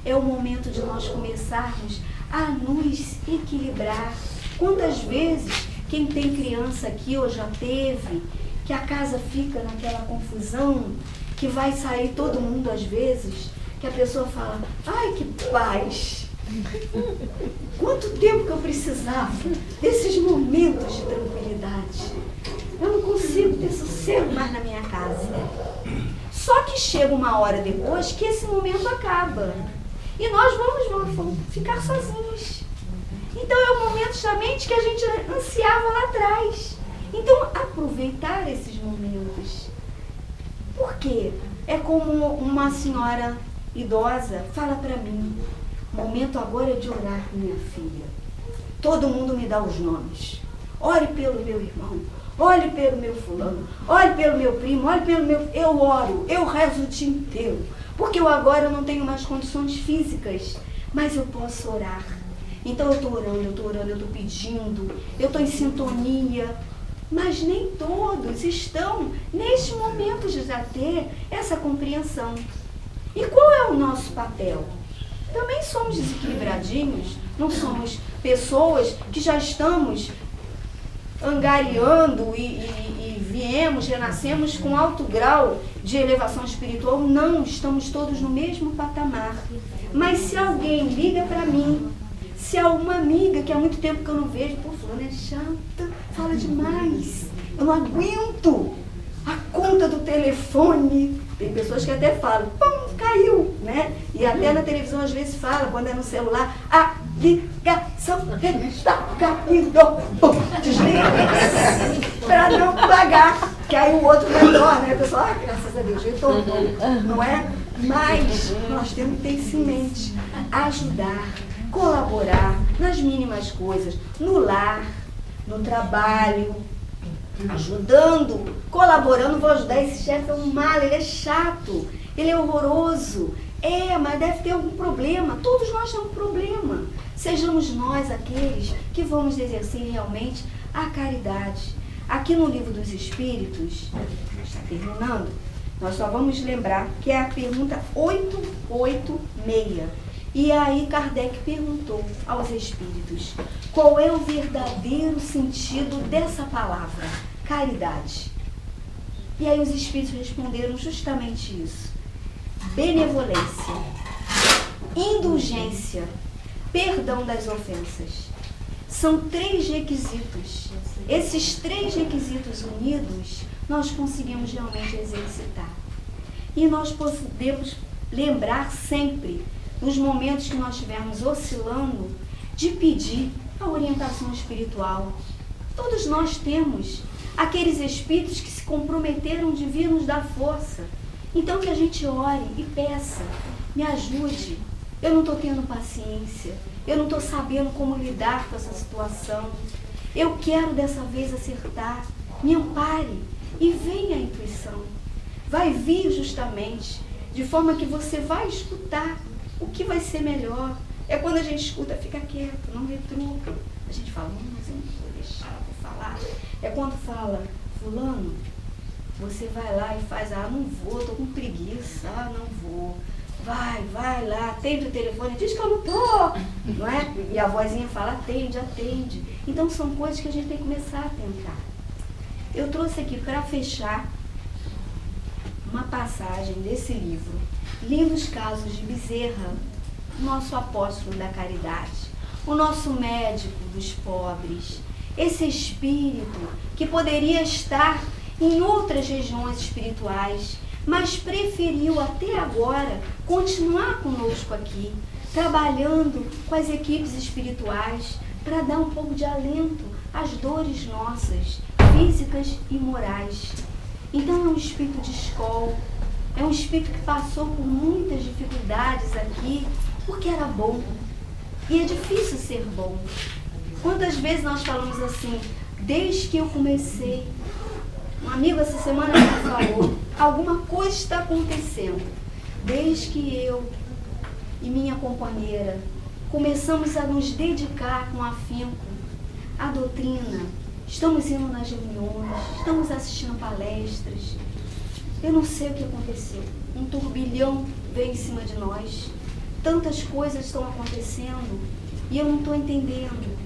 é o momento de nós começarmos a nos equilibrar. Quantas vezes, quem tem criança aqui ou já teve, que a casa fica naquela confusão, que vai sair todo mundo às vezes, que a pessoa fala, ai que paz, quanto tempo que eu precisava desses momentos de tranquilidade. Eu não consigo ter sossego mais na minha casa. Só que chega uma hora depois que esse momento acaba. E nós vamos ficar sozinhos. Então é o momento justamente que a gente ansiava lá atrás. Então aproveitar esses momentos. Por quê? É como uma senhora idosa fala para mim, o momento agora é de orar, minha filha. Todo mundo me dá os nomes. Ore pelo meu irmão, ore pelo meu fulano, ore pelo meu primo, ore pelo meu... Eu oro, eu rezo o dia inteiro, porque eu agora não tenho mais condições físicas, mas eu posso orar. Então eu estou orando, eu estou pedindo, eu estou em sintonia, mas nem todos estão neste momento de já ter essa compreensão. E qual é o nosso papel? Também somos desequilibradinhos, não somos pessoas que já estamos angariando e viemos, renascemos com alto grau de elevação espiritual. Não, estamos todos no mesmo patamar. Mas se alguém liga para mim, se há uma amiga que há muito tempo que eu não vejo, pô, fulana é chata, fala demais, eu não aguento a conta do telefone. Tem pessoas que até falam, pum, caiu, né? E até na televisão às vezes fala, quando é no celular, a ligação está caindo, pum, desliga, para não pagar, que aí o outro menor, né? A pessoa, graças a Deus, retornou, não é? Mas nós temos que ter isso em mente, ajudar, colaborar nas mínimas coisas, no lar, no trabalho, ajudando, colaborando. Vou ajudar, esse chefe é um mal, ele é chato, ele é horroroso, mas deve ter algum problema. Todos nós temos um problema. Sejamos nós aqueles que vamos exercer realmente a caridade. Aqui no Livro dos Espíritos, está terminando, nós só vamos lembrar que é a pergunta 886. E aí Kardec perguntou aos espíritos, qual é o verdadeiro sentido dessa palavra, caridade? E aí os espíritos responderam justamente isso. Benevolência, indulgência, perdão das ofensas. São 3 requisitos. Esses 3 requisitos unidos, nós conseguimos realmente exercitar. E nós podemos lembrar sempre, nos momentos que nós estivermos oscilando, de pedir a orientação espiritual. Todos nós temos aqueles espíritos que se comprometeram de vir nos dar força. Então que a gente ore e peça, me ajude, eu não estou tendo paciência, eu não estou sabendo como lidar com essa situação, eu quero dessa vez acertar, me ampare, e venha a intuição. Vai vir justamente, de forma que você vai escutar o que vai ser melhor. É quando a gente escuta, fica quieto, não retruca. A gente fala, mas eu não vou deixar, vou falar. É quando fala, fulano, você vai lá e faz, não vou, estou com preguiça, não vou. Vai lá, atende o telefone, diz que eu não estou, não é? E a vozinha fala, atende. Então são coisas que a gente tem que começar a tentar. Eu trouxe aqui para fechar uma passagem desse livro, Lindos Casos de Bezerra, nosso apóstolo da caridade, o nosso médico dos pobres, esse espírito que poderia estar em outras regiões espirituais, mas preferiu até agora continuar conosco aqui, trabalhando com as equipes espirituais para dar um pouco de alento às dores nossas, físicas e morais. Então é um espírito de escola, é um espírito que passou por muitas dificuldades aqui, porque era bom. E é difícil ser bom. Quantas vezes nós falamos assim, desde que eu comecei, um amigo essa semana me falou, alguma coisa está acontecendo. Desde que eu e minha companheira começamos a nos dedicar com afinco à doutrina, estamos indo nas reuniões, estamos assistindo palestras, eu não sei o que aconteceu. Um turbilhão veio em cima de nós, tantas coisas estão acontecendo e eu não estou entendendo.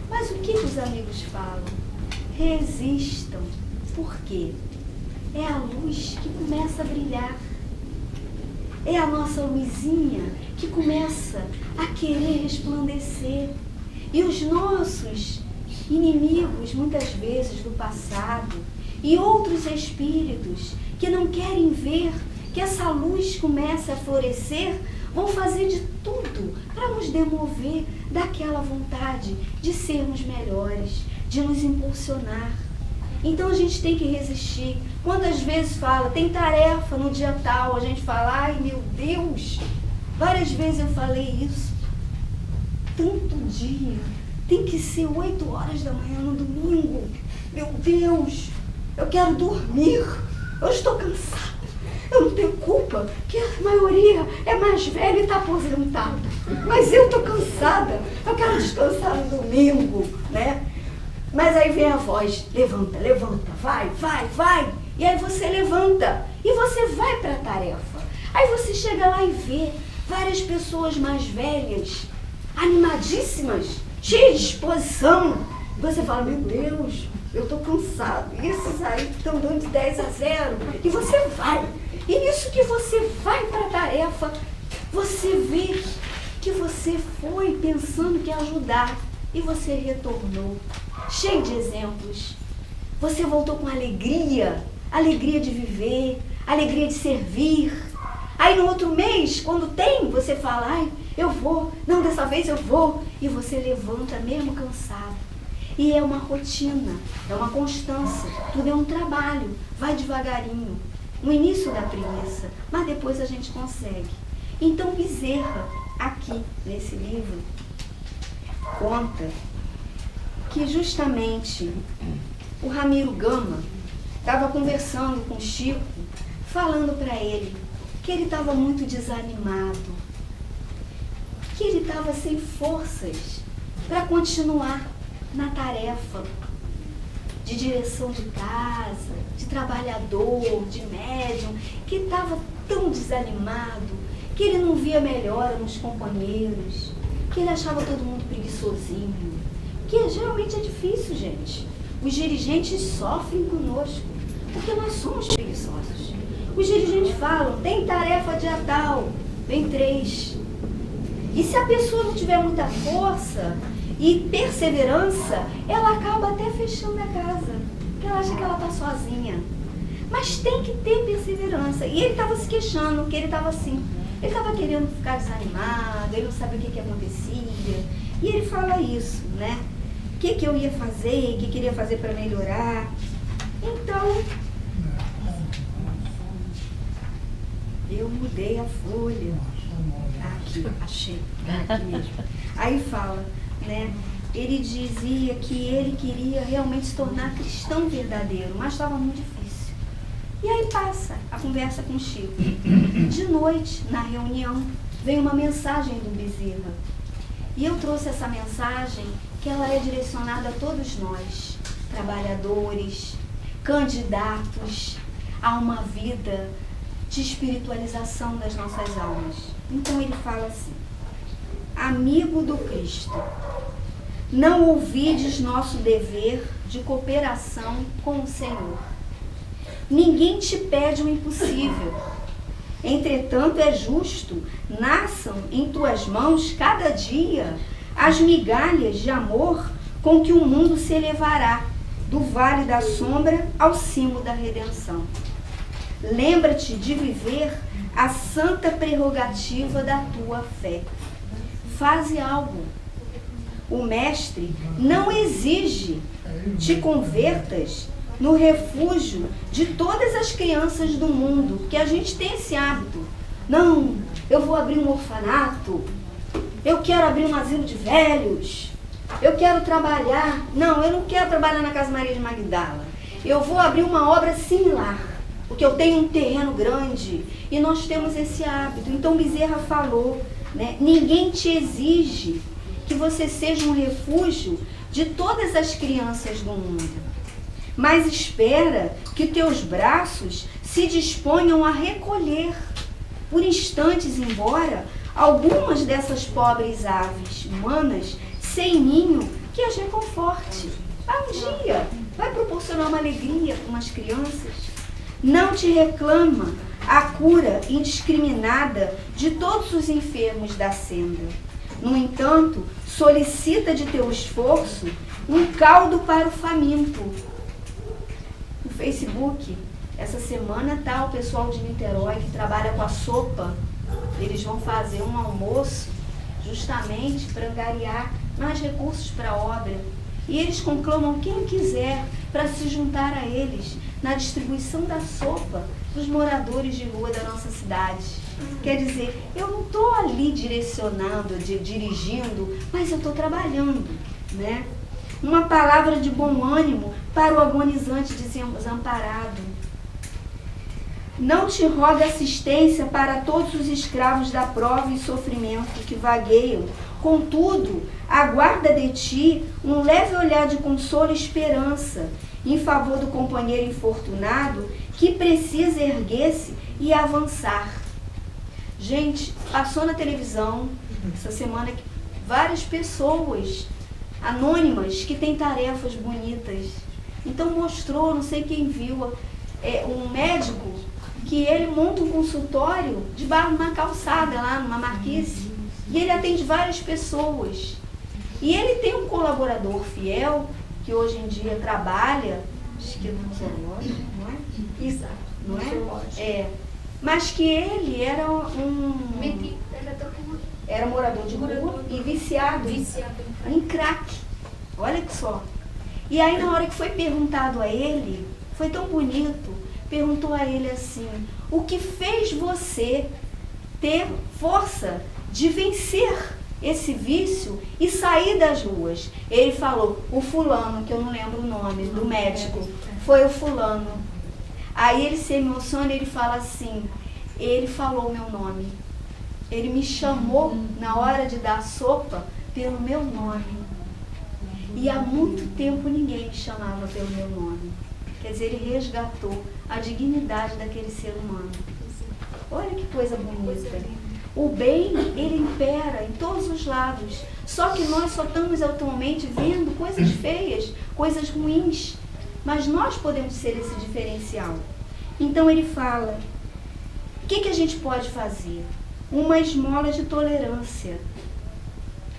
Mas o que os amigos falam? Resistam. Por quê? É a luz que começa a brilhar. É a nossa luzinha que começa a querer resplandecer. E os nossos inimigos, muitas vezes do passado, e outros espíritos que não querem ver que essa luz comece a florescer, vão fazer de tudo para nos demover daquela vontade de sermos melhores, de nos impulsionar. Então a gente tem que resistir. Quantas vezes fala, tem tarefa no dia tal, a gente fala, ai meu Deus, várias vezes eu falei isso. Tanto dia, tem que ser 8 horas da manhã no domingo. Meu Deus, eu quero dormir, eu estou cansada. Eu não tenho culpa, que a maioria é mais velha e está aposentada. Mas eu estou cansada, eu quero descansar no domingo, né? Mas aí vem a voz, levanta, vai. E aí você levanta e você vai para a tarefa. Aí você chega lá e vê várias pessoas mais velhas, animadíssimas, cheias de disposição. E você fala, meu Deus, eu estou cansado. E esses aí estão dando de 10-0. E você vai. E nisso que você vai para a tarefa, você vê que você foi pensando que ia ajudar. E você retornou, cheio de exemplos. Você voltou com alegria, alegria de viver, alegria de servir. Aí no outro mês, quando tem, você fala, ai, eu vou, não, dessa vez eu vou. E você levanta mesmo cansado. E é uma rotina, é uma constância, tudo é um trabalho, vai devagarinho. No início da preguiça, mas depois a gente consegue. Então Bezerra, aqui nesse livro, conta que justamente o Ramiro Gama estava conversando com Chico, falando para ele que ele estava muito desanimado, que ele estava sem forças para continuar na tarefa de direção de casa, de trabalhador, de médium, que estava tão desanimado, que ele não via melhora nos companheiros, que ele achava todo mundo preguiçosinho, que geralmente é difícil, gente. Os dirigentes sofrem conosco, porque nós somos preguiçosos. Os dirigentes falam, tem tarefa dia tal, vem 3. E se a pessoa não tiver muita força e perseverança, ela acaba até fechando a casa, porque ela acha que ela está sozinha. Mas tem que ter perseverança. E ele estava se queixando, que ele estava assim. Ele estava querendo ficar desanimado, ele não sabia o que acontecia. E ele fala isso, né? O que eu ia fazer, o que queria fazer para melhorar. Então, eu mudei a folha. Aqui, achei. Aqui mesmo. Aí fala, né? Ele dizia que ele queria realmente se tornar cristão verdadeiro, mas estava muito difícil. E aí passa a conversa com o Chico. De noite, na reunião, veio uma mensagem do Bezerra. E eu trouxe essa mensagem que ela é direcionada a todos nós, trabalhadores, candidatos a uma vida de espiritualização das nossas almas. Então ele fala assim, amigo do Cristo, não ouvides nosso dever de cooperação com o Senhor. Ninguém te pede o impossível. Entretanto, é justo, nasçam em tuas mãos cada dia as migalhas de amor com que o mundo se elevará, do vale da sombra ao cimo da redenção. Lembra-te de viver a santa prerrogativa da tua fé. Faze algo. O Mestre não exige te convertas no refúgio de todas as crianças do mundo, porque a gente tem esse hábito. Não, eu vou abrir um orfanato, eu quero abrir um asilo de velhos, eu quero trabalhar. Não, eu não quero trabalhar na Casa Maria de Magdala. Eu vou abrir uma obra similar, porque eu tenho um terreno grande e nós temos esse hábito. Então Bezerra falou, né? Ninguém te exige que você seja um refúgio de todas as crianças do mundo, mas espera que teus braços se disponham a recolher, por instantes, embora, algumas dessas pobres aves humanas sem ninho que as reconforte. Um dia vai proporcionar uma alegria para umas crianças. Não te reclama a cura indiscriminada de todos os enfermos da senda. No entanto, solicita de teu esforço um caldo para o faminto. No Facebook, essa semana tá o pessoal de Niterói que trabalha com a sopa. Eles vão fazer um almoço justamente para angariar mais recursos para a obra. E eles conclamam quem quiser para se juntar a eles na distribuição da sopa para os moradores de rua da nossa cidade. Quer dizer, eu não estou ali direcionando, dirigindo, mas eu estou trabalhando, né? Uma palavra de bom ânimo para o agonizante desamparado. Não te roga assistência para todos os escravos da prova e sofrimento que vagueiam. Contudo, aguarda de ti um leve olhar de consolo e esperança em favor do companheiro infortunado que precisa erguer-se e avançar. Gente, passou na televisão essa semana que várias pessoas anônimas que têm tarefas bonitas. Então mostrou, não sei quem viu, um médico que ele monta um consultório debaixo de uma calçada lá, numa marquise, e ele atende várias pessoas. E ele tem um colaborador fiel, que hoje em dia trabalha, acho que no zoológico, não é? Exato, não é? Mas que ele era era morador de rua e viciado em crack. Olha que só. E aí na hora que foi perguntado a ele, foi tão bonito, perguntou a ele assim: o que fez você ter força de vencer esse vício e sair das ruas? Ele falou: o fulano, que eu não lembro o nome do médico, foi o fulano. Aí ele se emociona e ele fala assim: ele falou meu nome. Ele me chamou na hora de dar sopa pelo meu nome. E há muito tempo ninguém me chamava pelo meu nome. Quer dizer, ele resgatou a dignidade daquele ser humano. Olha que coisa bonita. O bem, ele impera em todos os lados. Só que nós só estamos atualmente vendo coisas feias, coisas ruins. Mas nós podemos ser esse diferencial. Então ele fala: o que a gente pode fazer? Uma esmola de tolerância,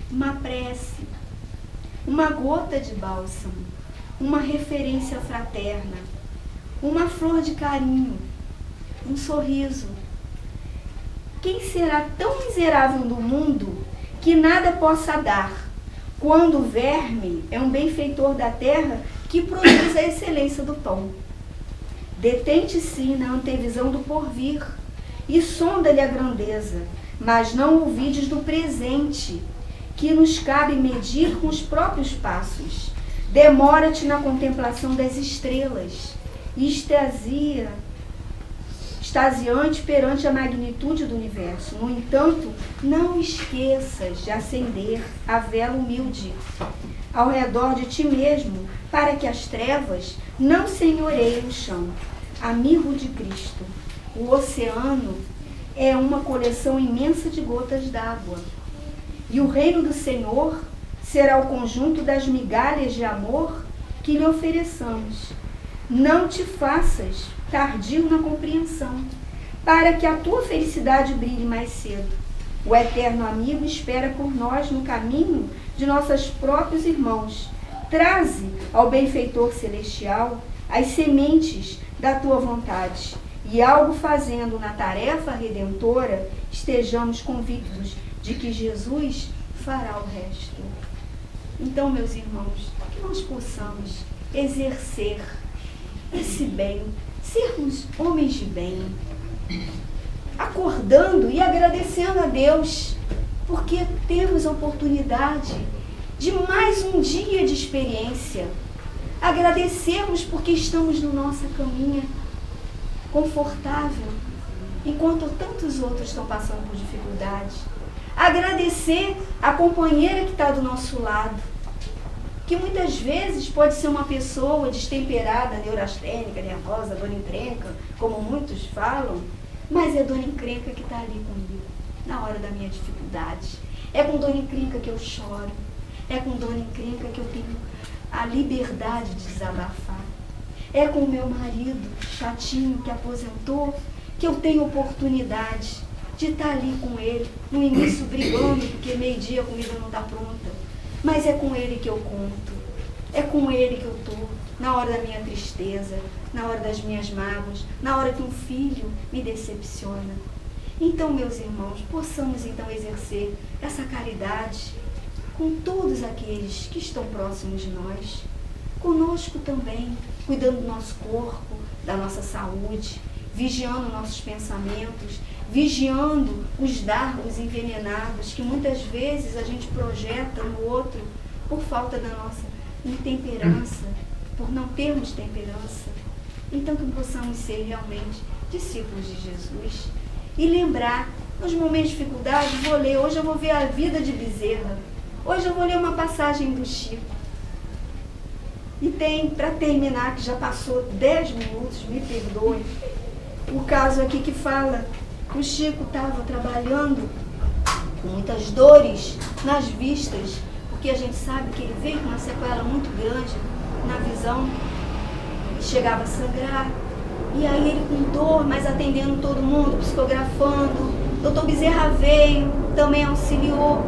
uma prece, uma gota de bálsamo, uma referência fraterna, uma flor de carinho, um sorriso. Quem será tão miserável no mundo que nada possa dar, quando o verme é um benfeitor da terra que produz a excelência do pão? Detente sim na antevisão do porvir e sonda-lhe a grandeza, mas não ouvides do presente, que nos cabe medir com os próprios passos. Demora-te na contemplação das estrelas, extasiante perante a magnitude do universo. No entanto, não esqueças de acender a vela humilde ao redor de ti mesmo, para que as trevas não senhoreiem o chão. Amigo de Cristo, o oceano é uma coleção imensa de gotas d'água, e o reino do Senhor será o conjunto das migalhas de amor que lhe ofereçamos. Não te faças tardio na compreensão, para que a tua felicidade brilhe mais cedo. O eterno amigo espera por nós no caminho de nossos próprios irmãos. Traze ao benfeitor celestial as sementes da tua vontade, e algo fazendo na tarefa redentora, estejamos convictos de que Jesus fará o resto. Então, meus irmãos, que nós possamos exercer esse bem, sermos homens de bem, acordando e agradecendo a Deus, porque temos a oportunidade de mais um dia de experiência. Agradecemos porque estamos na nossa caminha confortável, enquanto tantos outros estão passando por dificuldades. Agradecer a companheira que está do nosso lado, que muitas vezes pode ser uma pessoa destemperada, neurastênica, nervosa, dona encrenca, como muitos falam, mas é dona encrenca que está ali comigo, na hora da minha dificuldade. É com dona encrenca que eu choro, é com dona encrenca que eu tenho a liberdade de desabafar. É com o meu marido chatinho que aposentou que eu tenho oportunidade de estar ali com ele, no início brigando, porque meio-dia a comida não está pronta. Mas é com ele que eu conto, é com ele que eu estou, na hora da minha tristeza, na hora das minhas mágoas, na hora que um filho me decepciona. Então, meus irmãos, possamos então exercer essa caridade com todos aqueles que estão próximos de nós, conosco também, cuidando do nosso corpo, da nossa saúde, vigiando nossos pensamentos, vigiando os dardos envenenados que muitas vezes a gente projeta no outro por falta da nossa intemperança, por não termos temperança. Então que possamos ser realmente discípulos de Jesus e lembrar, nos momentos de dificuldade, hoje eu vou ver a vida de Bezerra, hoje eu vou ler uma passagem do Chico. E tem, para terminar, que já passou 10 minutos, me perdoe, o caso aqui que fala que o Chico estava trabalhando com muitas dores nas vistas, porque a gente sabe que ele veio com uma sequela muito grande na visão, chegava a sangrar. E aí ele com dor, mas atendendo todo mundo, psicografando. Doutor Bezerra veio, também auxiliou.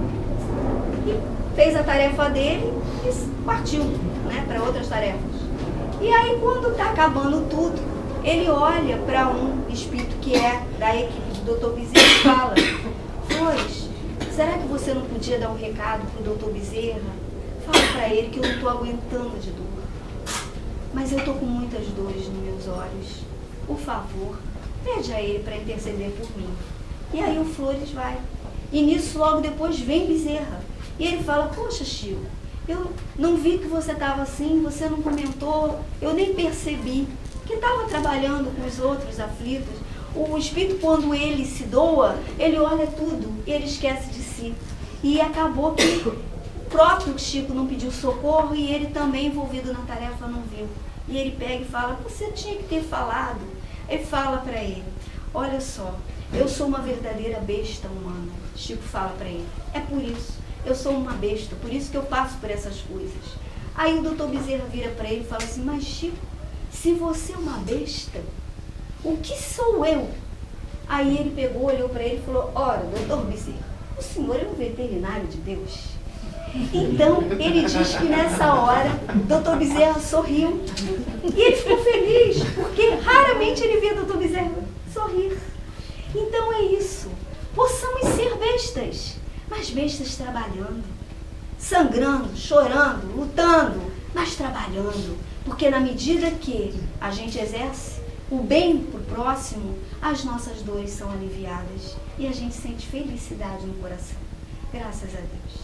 E fez a tarefa dele e partiu, né, para outras tarefas. E aí quando está acabando tudo, ele olha para um espírito que é da equipe do doutor Bezerra e fala: Flores, será que você não podia dar um recado para o doutor Bezerra? Fala para ele que eu não estou aguentando de dor. Mas eu estou com muitas dores nos meus olhos. Por favor, pede a ele para interceder por mim. E aí o Flores vai. E nisso logo depois vem Bezerra. E ele fala: poxa, Chico, eu não vi que você estava assim, você não comentou, eu nem percebi que estava trabalhando com os outros aflitos. O espírito, quando ele se doa, ele olha tudo e ele esquece de si. E acabou que o próprio Chico não pediu socorro e ele também envolvido na tarefa não viu. E ele pega e fala: você tinha que ter falado. Ele fala para ele: olha só, eu sou uma verdadeira besta humana. Chico fala para ele: é por isso, eu sou uma besta, por isso que eu passo por essas coisas. Aí o doutor Bezerra vira para ele e fala assim: mas Chico, se você é uma besta, o que sou eu? Aí ele pegou, olhou para ele e falou: ora, doutor Bezerra, o senhor é um veterinário de Deus. Então, ele diz que nessa hora, doutor Bezerra sorriu. E ele ficou feliz, porque raramente ele via doutor Bezerra sorrir. Então é isso. Possamos ser bestas, mas bestas trabalhando, sangrando, chorando, lutando, mas trabalhando. Porque na medida que a gente exerce o bem para o próximo, as nossas dores são aliviadas e a gente sente felicidade no coração. Graças a Deus.